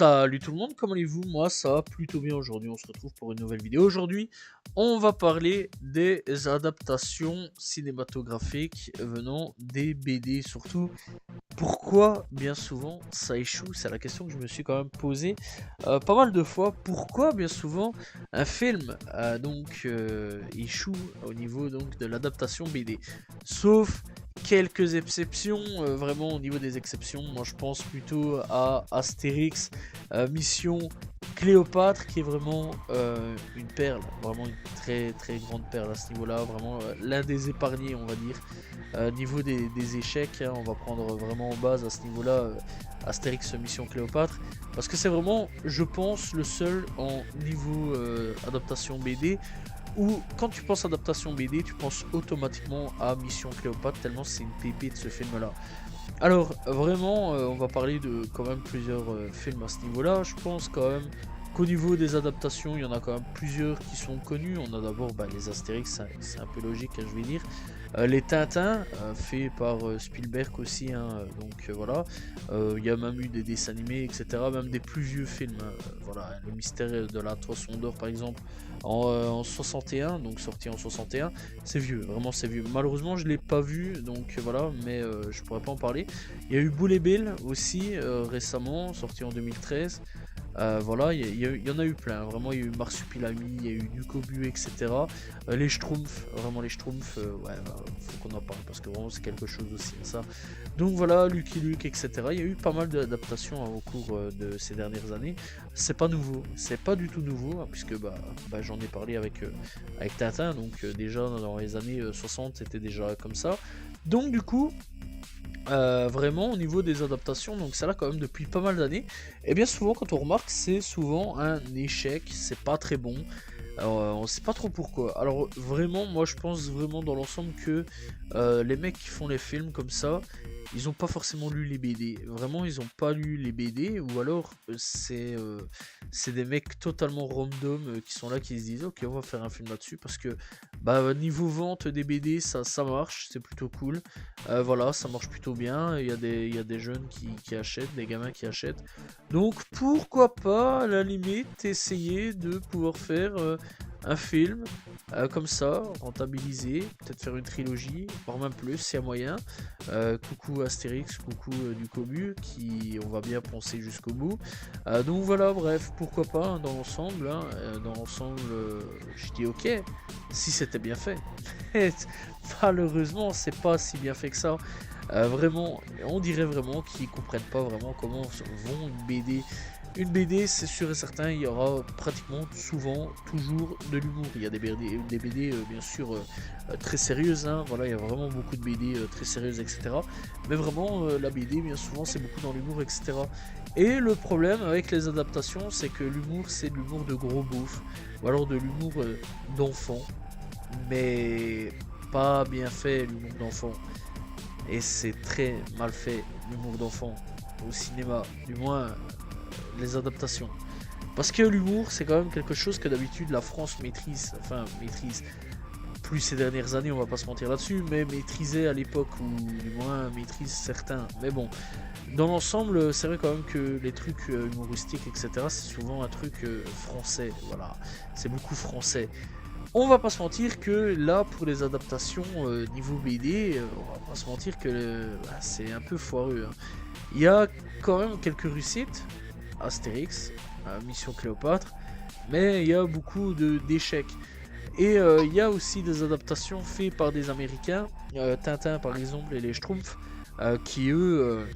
Salut tout le monde, comment allez-vous? Moi ça va plutôt bien aujourd'hui, on se retrouve pour une nouvelle vidéo. Aujourd'hui, on va parler des adaptations cinématographiques venant des BD, surtout pourquoi bien souvent ça échoue, c'est la question que je me suis quand même posée pas mal de fois. Pourquoi bien souvent un film échoue au niveau donc de l'adaptation BD? Sauf quelques exceptions, vraiment au niveau des exceptions, moi je pense plutôt à Astérix, Mission Cléopâtre qui est vraiment une perle, vraiment une très très grande perle à ce niveau-là, vraiment l'un des épargnés on va dire. Niveau des échecs, hein, on va prendre vraiment en base à ce niveau-là Astérix Mission Cléopâtre, parce que c'est vraiment, je pense, le seul en niveau adaptation BD où quand tu penses adaptation BD, tu penses automatiquement à Mission Cléopâtre, tellement c'est une pépite ce film-là. Alors vraiment, on va parler de quand même plusieurs films à ce niveau-là. Je pense quand même qu'au niveau des adaptations, il y en a quand même plusieurs qui sont connus. On a d'abord les Astérix, c'est un peu logique, hein, je vais dire. Les Tintins, faits par Spielberg aussi, hein, voilà. Il y a même eu des dessins animés, etc. Même des plus vieux films. Voilà, le mystère de la Toison d'or par exemple, en 61, donc sorti en 61. C'est vieux, vraiment c'est vieux. Malheureusement, je l'ai pas vu, donc voilà, mais je pourrais pas en parler. Il y a eu Boule et Bill aussi récemment, sorti en 2013. Voilà, il y en a eu plein, vraiment il y a eu Marsupilami, il y a eu Ducobu, etc. Les Schtroumpfs, vraiment les Schtroumpfs, ouais, faut qu'on en parle parce que vraiment c'est quelque chose aussi, hein, ça. Donc voilà, Lucky Luke, etc. Il y a eu pas mal d'adaptations, hein, au cours de ces dernières années. C'est pas nouveau, c'est pas du tout nouveau, hein, puisque j'en ai parlé avec Tintin, donc déjà dans les années 60 c'était déjà comme ça. Donc du coup, vraiment au niveau des adaptations, donc ça là quand même depuis pas mal d'années, et bien souvent quand on remarque c'est souvent un échec, c'est pas très bon. On sait pas trop pourquoi. Alors vraiment, moi je pense vraiment dans l'ensemble que les mecs qui font les films comme ça, ils ont pas forcément lu les BD. Vraiment, ils ont pas lu les BD, ou alors c'est des mecs totalement random qui sont là, qui se disent ok on va faire un film là-dessus, parce que niveau vente des BD ça marche, c'est plutôt cool. Voilà, ça marche plutôt bien. Il y a des jeunes qui achètent, des gamins qui achètent. Donc pourquoi pas à la limite essayer de pouvoir faire un film comme ça, rentabilisé, peut-être faire une trilogie, voire même plus s'il y a moyen. Coucou Astérix, coucou Ducobu, qui on va bien penser jusqu'au bout. Donc voilà, bref, pourquoi pas, hein, dans l'ensemble, hein, je dis ok, si c'était bien fait. Malheureusement, c'est pas si bien fait que ça. Vraiment, on dirait vraiment qu'ils comprennent pas vraiment comment vont une BD. Une BD, c'est sûr et certain, il y aura pratiquement souvent toujours de l'humour. Il y a des BD bien sûr très sérieuses, hein, voilà, il y a vraiment beaucoup de BD très sérieuses, etc. Mais vraiment, la BD, bien souvent, c'est beaucoup dans l'humour, etc. Et le problème avec les adaptations, c'est que l'humour, c'est de l'humour de gros beauf, ou alors de l'humour d'enfant, mais pas bien fait l'humour d'enfant. Et c'est très mal fait l'humour d'enfant au cinéma, du moins les adaptations. Parce que l'humour, c'est quand même quelque chose que d'habitude la France maîtrise, enfin maîtrise plus ces dernières années, on va pas se mentir là-dessus, mais maîtrisait à l'époque, ou du moins maîtrise certains. Mais bon, dans l'ensemble, c'est vrai quand même que les trucs humoristiques, etc., c'est souvent un truc français, voilà, c'est beaucoup français. On va pas se mentir que là, pour les adaptations niveau BD, on va pas se mentir que c'est un peu foireux, hein. Il y a quand même quelques réussites, Astérix, Mission Cléopâtre, mais il y a beaucoup d'échecs. Et il y a aussi des adaptations faites par des Américains, Tintin par exemple et les Schtroumpfs, qui eux...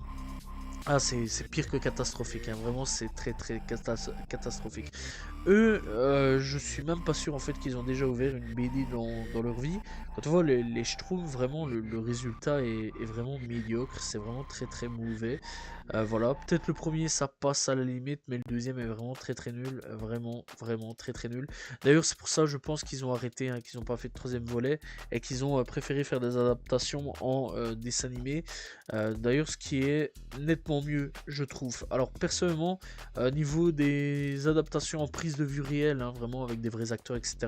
c'est pire que catastrophique, hein. Vraiment c'est très très catastrophique. Eux, je suis même pas sûr en fait qu'ils ont déjà ouvert une BD dans leur vie. Quand on voit les Schtroumpfs, vraiment le résultat est vraiment médiocre, c'est vraiment très très mauvais. Voilà, peut-être le premier ça passe à la limite, mais le deuxième est vraiment très très nul, vraiment vraiment très très nul. D'ailleurs c'est pour ça je pense qu'ils ont arrêté, hein, qu'ils n'ont pas fait de troisième volet, et qu'ils ont préféré faire des adaptations en dessin animé. D'ailleurs ce qui est nettement mieux je trouve. Alors personnellement, niveau des adaptations en prise prise de vue réelle, hein, vraiment avec des vrais acteurs, etc.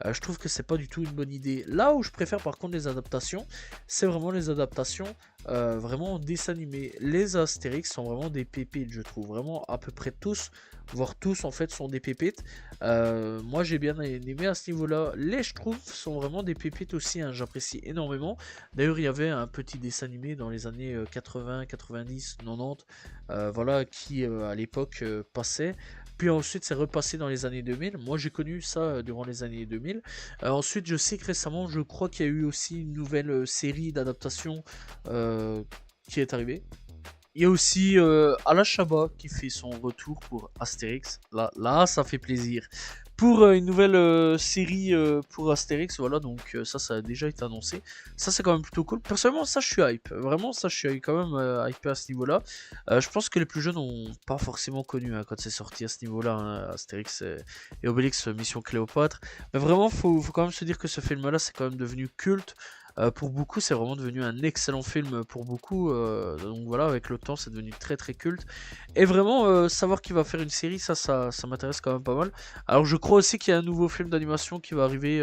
Je trouve que c'est pas du tout une bonne idée. Là où je préfère par contre les adaptations, c'est vraiment les adaptations vraiment en dessin animé. Les Astérix sont vraiment des pépites, je trouve. Vraiment à peu près tous, voire tous en fait, sont des pépites. Moi j'ai bien aimé à ce niveau-là. Les je trouve sont vraiment des pépites aussi, hein, j'apprécie énormément. D'ailleurs il y avait un petit dessin animé dans les années 80, 90, 90, voilà, qui à l'époque passait. Puis ensuite, c'est repassé dans les années 2000. Moi, j'ai connu ça durant les années 2000. Ensuite, je sais que récemment, je crois qu'il y a eu aussi une nouvelle série d'adaptation qui est arrivée. Il y a aussi Alain Chabat qui fait son retour pour Astérix. Là, ça fait plaisir. Pour une nouvelle série pour Astérix, voilà, donc ça a déjà été annoncé. Ça, c'est quand même plutôt cool. Personnellement, ça, je suis hype. Vraiment, ça, je suis quand même hypé à ce niveau-là. Je pense que les plus jeunes n'ont pas forcément connu, hein, quand c'est sorti à ce niveau-là, hein, Astérix et Obélix Mission Cléopâtre. Mais vraiment, faut quand même se dire que ce film-là, c'est quand même devenu culte. Pour beaucoup, c'est vraiment devenu un excellent film pour beaucoup. Donc voilà, avec le temps, c'est devenu très très culte. Et vraiment, savoir qu'il va faire une série, ça m'intéresse quand même pas mal. Alors, je crois aussi qu'il y a un nouveau film d'animation qui va arriver,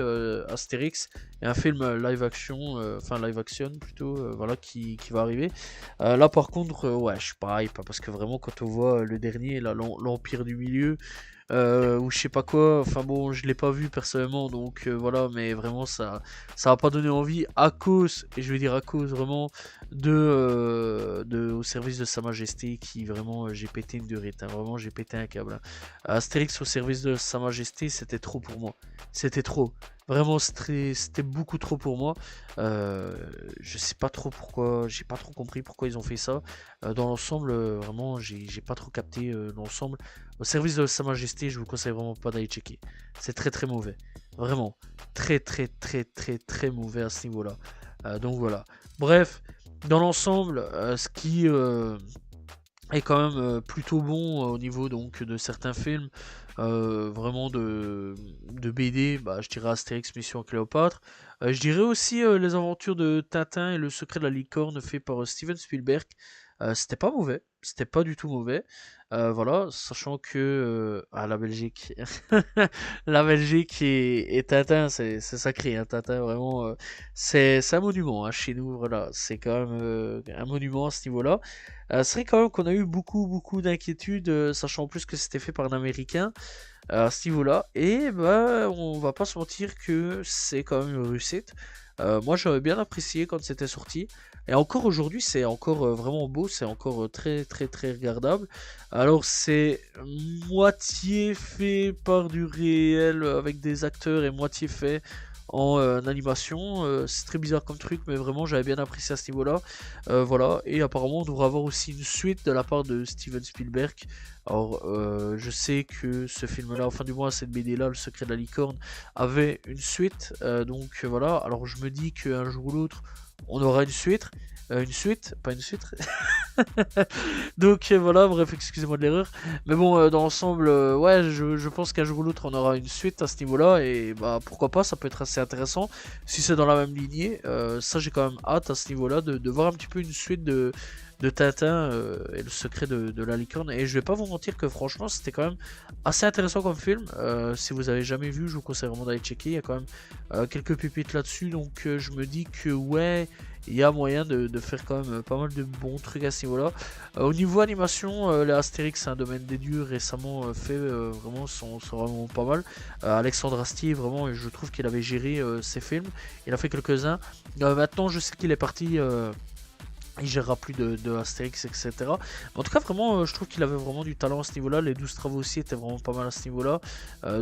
Astérix, et un film live action, enfin live action plutôt, voilà, qui va arriver. Là, par contre, ouais, je suis pas hype, hein, parce que vraiment, quand on voit le dernier, là, l'Empire du Milieu, ou je sais pas quoi, enfin bon, je l'ai pas vu personnellement, donc voilà, mais vraiment ça va pas donné envie à cause, et je vais dire à cause vraiment au service de Sa Majesté, qui vraiment j'ai pété une durite, hein, vraiment j'ai pété un câble, hein. Astérix au service de Sa Majesté, c'était trop pour moi, c'était trop. Vraiment, c'était beaucoup trop pour moi. Je sais pas trop pourquoi, j'ai pas trop compris pourquoi ils ont fait ça. Dans l'ensemble, vraiment, j'ai pas trop capté l'ensemble. Au service de Sa Majesté, je vous conseille vraiment pas d'aller checker. C'est très très mauvais. Vraiment. Très très très très très mauvais à ce niveau-là. Donc voilà. Bref, dans l'ensemble, ce qui est quand même plutôt bon au niveau donc de certains films, vraiment de BD, bah, je dirais Astérix Mission Cléopâtre. Je dirais aussi les aventures de Tintin et le secret de la licorne fait par Steven Spielberg. C'était pas mauvais, c'était pas du tout mauvais. Voilà, sachant que la Belgique, la Belgique et Tintin, c'est sacré, hein, Tintin, vraiment, c'est un monument, hein, chez nous, voilà, c'est quand même un monument à ce niveau-là. C'est vrai quand même qu'on a eu beaucoup d'inquiétudes, sachant en plus que c'était fait par un Américain à ce niveau-là, et bah, on va pas se mentir que c'est quand même une réussite. Moi, j'avais bien apprécié quand c'était sorti. Et encore aujourd'hui, c'est encore vraiment beau, c'est encore très très très regardable. Alors, c'est moitié fait par du réel avec des acteurs et moitié fait en animation. C'est très bizarre comme truc, mais vraiment, j'avais bien apprécié à ce niveau-là. Voilà, et apparemment, on devrait avoir aussi une suite de la part de Steven Spielberg. Alors, je sais que ce film-là, enfin du moins cette BD-là, Le Secret de la Licorne, avait une suite. Donc voilà, alors je me dis qu'un jour ou l'autre, on aura une suite, pas une suite. Donc voilà, bref, excusez-moi de l'erreur. Mais bon, dans l'ensemble, ouais, je pense qu'un jour ou l'autre, on aura une suite à ce niveau-là. Et bah pourquoi pas, ça peut être assez intéressant. Si c'est dans la même lignée, ça j'ai quand même hâte à ce niveau-là de voir un petit peu une suite de Tintin et le secret de la licorne. Et je vais pas vous mentir que franchement, c'était quand même assez intéressant comme film. Si vous avez jamais vu, je vous conseille vraiment d'aller checker. Il y a quand même quelques pépites là-dessus. Donc je me dis que ouais, il y a moyen de faire quand même pas mal de bons trucs à ce niveau-là. Au niveau animation, les Astérix, c'est un domaine des dieux récemment fait, vraiment, sont vraiment pas mal. Alexandre Astier, vraiment, je trouve qu'il avait géré ses films. Il a fait quelques-uns. Maintenant, je sais qu'il est parti. Il gérera plus de Astérix, etc. Mais en tout cas, vraiment, je trouve qu'il avait vraiment du talent à ce niveau-là. Les 12 travaux aussi étaient vraiment pas mal à ce niveau-là.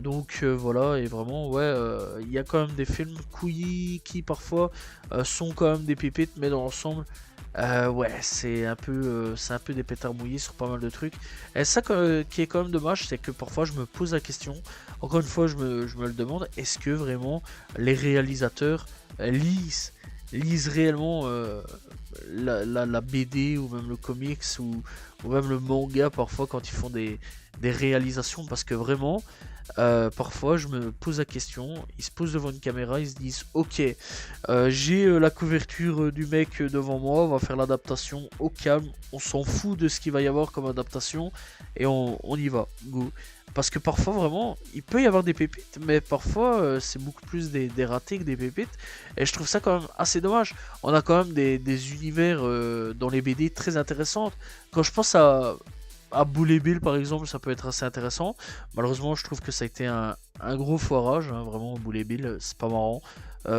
Donc voilà, et vraiment, ouais, il y a quand même des films couillis qui parfois sont quand même des pépites, mais dans l'ensemble, ouais, c'est un peu des pétards mouillés sur pas mal de trucs. Et ça qui est quand même dommage, c'est que parfois je me pose la question, encore une fois, je me le demande, est-ce que vraiment les réalisateurs lisent réellement la BD ou même le comics ou même le manga parfois quand ils font des réalisations, parce que vraiment parfois je me pose la question, ils se posent devant une caméra, ils se disent ok, j'ai la couverture du mec devant moi, on va faire l'adaptation au calme, on s'en fout de ce qu'il va y avoir comme adaptation et on y va, go. Parce que parfois vraiment, il peut y avoir des pépites, mais parfois c'est beaucoup plus des ratés que des pépites. Et je trouve ça quand même assez dommage. On a quand même des univers dans les BD très intéressants. Quand je pense à Bull et Bill par exemple, ça peut être assez intéressant. Malheureusement, je trouve que ça a été un gros foirage, hein, vraiment, Bull et Bill, c'est pas marrant.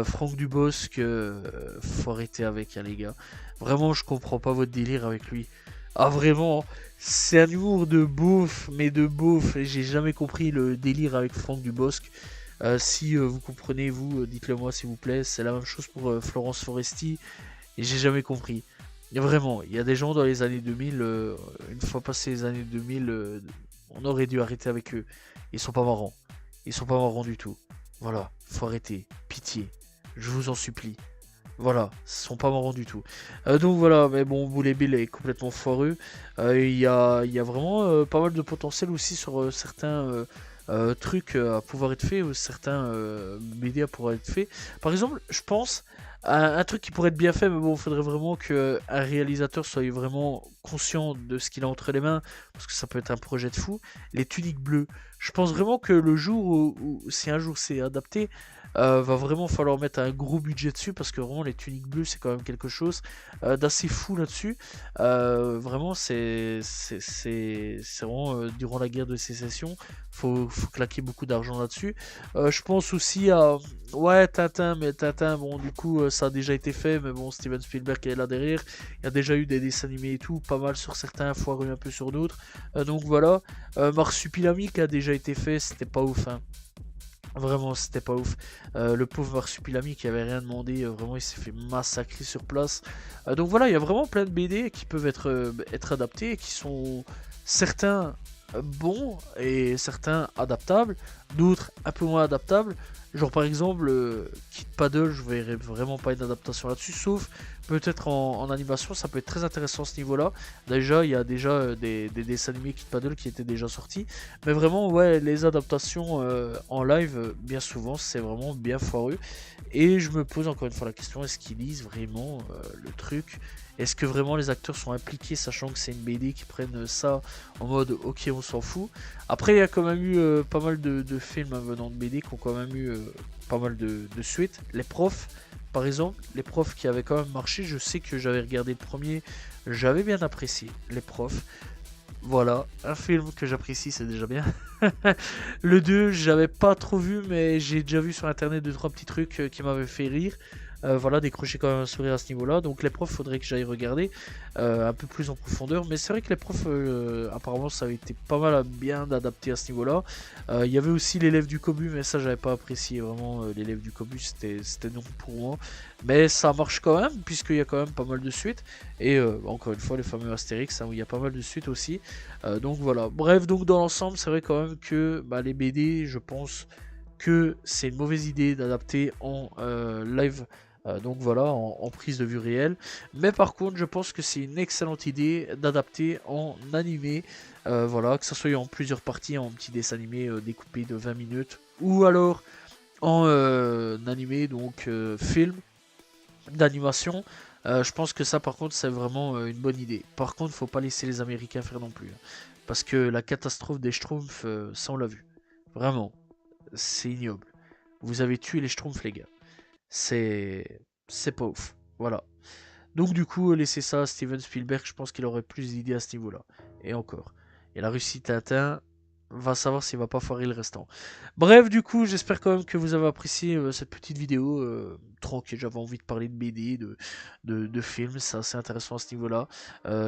Franck Dubosc, faut arrêter avec, hein, les gars. Vraiment, je comprends pas votre délire avec lui. Ah, vraiment, c'est un humour de beauf, mais de beauf. Et j'ai jamais compris le délire avec Franck Dubosc. Si vous comprenez, vous, dites-le moi s'il vous plaît. C'est la même chose pour Florence Foresti. Et j'ai jamais compris. Et vraiment, il y a des gens dans les années 2000, une fois passé les années 2000, on aurait dû arrêter avec eux. Ils sont pas marrants. Ils sont pas marrants du tout. Voilà, faut arrêter. Pitié. Je vous en supplie. Voilà, ils sont pas marrants du tout. Donc voilà, mais bon, Bullet Bill est complètement foireux. Il y a vraiment pas mal de potentiel aussi sur certains trucs à pouvoir être faits, ou certains BD à pouvoir être faits. Par exemple, je pense à un truc qui pourrait être bien fait, mais bon, il faudrait vraiment qu'un réalisateur soit vraiment conscient de ce qu'il a entre les mains, parce que ça peut être un projet de fou. Les tuniques bleues. Je pense vraiment que le jour où si un jour c'est adapté, va vraiment falloir mettre un gros budget dessus parce que vraiment les tuniques bleues c'est quand même quelque chose d'assez fou là-dessus. Vraiment c'est vraiment durant la guerre de sécession, faut claquer beaucoup d'argent là-dessus. Je pense aussi à ouais Tintin, mais Tintin bon du coup ça a déjà été fait, mais bon Steven Spielberg est là derrière. Il y a déjà eu des dessins animés et tout, pas mal sur certains, foireux un peu sur d'autres. Donc voilà. Marsupilami qui a déjà été fait, c'était pas ouf, hein. Vraiment, c'était pas ouf. Le pauvre Marsupilami qui avait rien demandé, vraiment, il s'est fait massacrer sur place. Donc voilà, il y a vraiment plein de BD qui peuvent être adaptés et qui sont certains bons et certains adaptables, d'autres un peu moins adaptables. Genre par exemple, Kid Paddle, je verrais vraiment pas une adaptation là-dessus, sauf peut-être en animation, ça peut être très intéressant à ce niveau-là. Déjà, il y a déjà des dessins animés Kid Paddle qui étaient déjà sortis. Mais vraiment, ouais, les adaptations en live, bien souvent, c'est vraiment bien foireux. Et je me pose encore une fois la question, est-ce qu'ils lisent vraiment le truc? Est-ce que vraiment les acteurs sont impliqués, sachant que c'est une BD qui prennent ça en mode ok, on s'en fout. Après, il y a quand même eu pas mal de films venant de BD qui ont quand même eu pas mal de suites. Les profs, par exemple, les profs qui avaient quand même marché, je sais que j'avais regardé le premier, j'avais bien apprécié les profs. Voilà, un film que j'apprécie, c'est déjà bien. Le 2, j'avais pas trop vu, mais j'ai déjà vu sur internet 2-3 petits trucs qui m'avaient fait rire. Voilà, décrocher quand même un sourire à ce niveau-là. Donc les profs, faudrait que j'aille regarder un peu plus en profondeur. Mais c'est vrai que les profs, apparemment, ça avait été pas mal bien adapté à ce niveau-là. Il y avait aussi l'élève du Cobu, mais ça, j'avais pas apprécié vraiment. L'élève du Cobu, c'était non pour moi. Mais ça marche quand même, puisqu'il y a quand même pas mal de suites. Et encore une fois, les fameux Astérix, hein, où il y a pas mal de suites aussi. Donc voilà. Bref, donc dans l'ensemble, c'est vrai quand même que bah, les BD, je pense que c'est une mauvaise idée d'adapter en live. Donc voilà, en prise de vue réelle. Mais par contre, je pense que c'est une excellente idée d'adapter en animé. Voilà, que ça soit en plusieurs parties, en petits dessins animés découpés de 20 minutes. Ou alors en animé, donc film d'animation. Je pense que ça, par contre, c'est vraiment une bonne idée. Par contre, faut pas laisser les Américains faire non plus, hein. Parce que la catastrophe des Schtroumpfs, ça on l'a vu. Vraiment, c'est ignoble. Vous avez tué les Schtroumpfs, les gars. C'est pas ouf. Voilà. Donc du coup, laisser ça à Steven Spielberg, je pense qu'il aurait plus d'idées à ce niveau-là. Et encore. Et la Russie Tintin va savoir s'il va pas foirer le restant. Bref, du coup, j'espère quand même que vous avez apprécié cette petite vidéo. Tranquille, j'avais envie de parler de BD, de films, c'est assez intéressant à ce niveau-là.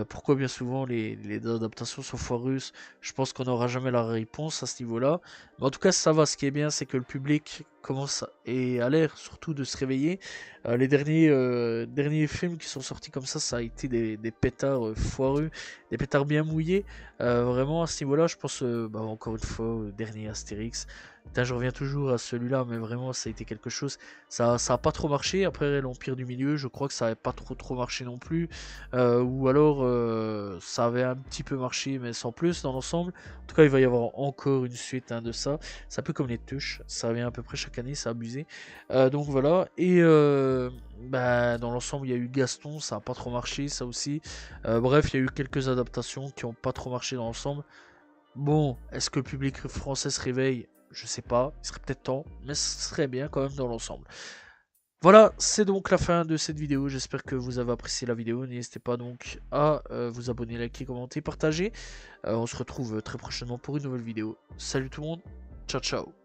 Pourquoi bien souvent les adaptations sont foireuses, je pense qu'on n'aura jamais la réponse à ce niveau-là. Mais en tout cas, ça va. Ce qui est bien, c'est que le public commence et a l'air surtout de se réveiller. Les derniers films qui sont sortis comme ça a été des pétards foireux, des pétards bien mouillés. Vraiment à ce niveau-là, je pense, bah, encore une fois, au dernier Astérix, Putain, je reviens toujours à celui-là, mais vraiment, ça a été quelque chose. Ça a pas trop marché. Après, l'Empire du Milieu, je crois que ça avait pas trop marché non plus. Ou alors, ça avait un petit peu marché, mais sans plus dans l'ensemble. En tout cas, il va y avoir encore une suite de ça. C'est un peu comme les touches. Ça revient à peu près chaque année, c'est abusé. Donc voilà. Et bah, dans l'ensemble, il y a eu Gaston, ça a pas trop marché, ça aussi. Bref, il y a eu quelques adaptations qui ont pas trop marché dans l'ensemble. Bon, est-ce que le public français se réveille? Je sais pas, il serait peut-être temps, mais ce serait bien quand même dans l'ensemble. Voilà, c'est donc la fin de cette vidéo. J'espère que vous avez apprécié la vidéo. N'hésitez pas donc à vous abonner, liker, commenter, partager. On se retrouve très prochainement pour une nouvelle vidéo. Salut tout le monde, ciao ciao.